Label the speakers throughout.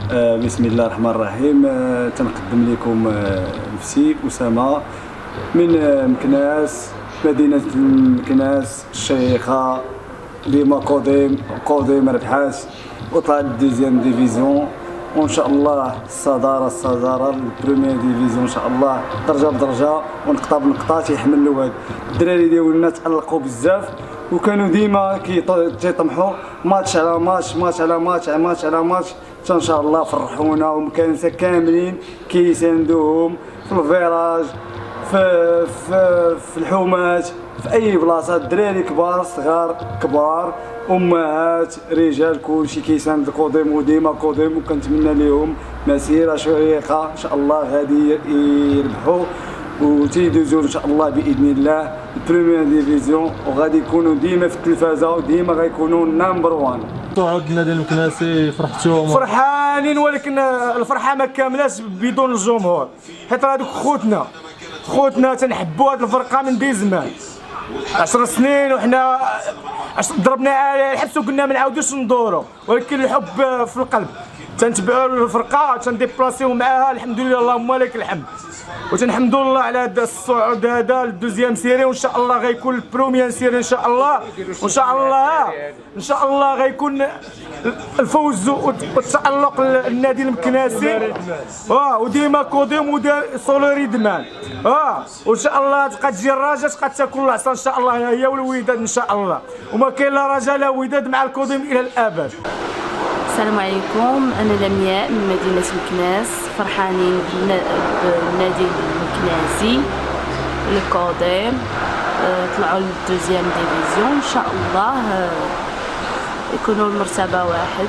Speaker 1: بسم الله الرحمن الرحيم. تنقدم لكم نفسي أسامة من مكناس، مدينة مكناس الشيخة، ديما قديم ربحات وطلعت دوزيام ديفيزيون، وان شاء الله الصدارة البريمير ديفيزيون ان شاء الله، درجة بدرجة ونقطة بنقطة. تيحمل الواد الدراري ديالنا تألقوا بزاف وكانوا ديما كيطمحوا ماتش على ماتش ان شاء الله فرحونا، ومكانسه كاملين كيساندوهم في الفيراج، في الحومات، في اي بلاصه، الدراري كبار صغار كبار امهات رجال كلشي كيساند قديم وديما قديم، وكنتمنى لهم مسيره شيقه ان شاء الله غادي يربحوا وتيدوزوا ان شاء الله باذن الله البريمير ديفيزيون، وغادي يكونوا ديما في التلفازه وديما غيكونوا نمبر 1.
Speaker 2: صعود النادي المكناسي فرحتوا؟
Speaker 3: فرحانين، ولكن الفرحه ما كاملاش بدون الجمهور، حيت هذوك خوتنا تنحبوا هذه الفرقه من دي زمان 10 سنين، وحنا ضربنا على الحبس وقلنا ما نعاودوش ندوروا، ولكن الحب في القلب. تنتبعوا الفرقه تنديبلاسيو معاها، الحمد لله اللهم لك الحمد، وتنحمدوا الله على هذا الصعود هذا للدوزيام سيري، وان شاء الله غيكون البروميير سيري ان شاء الله، وان شاء الله غيكون الفوز والتألق للنادي المكناسي وديما قديم سولوري دمان وان شاء الله تبقى تجي الرجاء، تبقى تاكل العصا ان شاء الله هي والوداد ان شاء الله، وما كاين لا رجاء لا وداد مع القديم الى الابد.
Speaker 4: السلام عليكم، أنا لمياء من مدينة مكناس، فرحانين بالنادي المكناسي القادم، طلعوا للدوزيام ديفيزيون إن شاء الله يكونوا المرتبة واحد.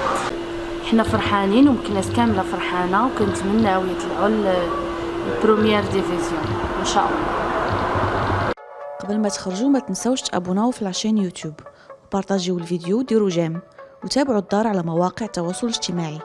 Speaker 4: حنا فرحانين ومكناس كاملة فرحانة، وكنتمناو يطلعوا للبروميير ديفيزيون إن شاء الله.
Speaker 5: قبل ما تخرجوا ما تنسوش تابوناو في العشان يوتيوب، وبارطاجيو الفيديو وديروا جيم، وتابعوا الدار على مواقع التواصل الاجتماعي.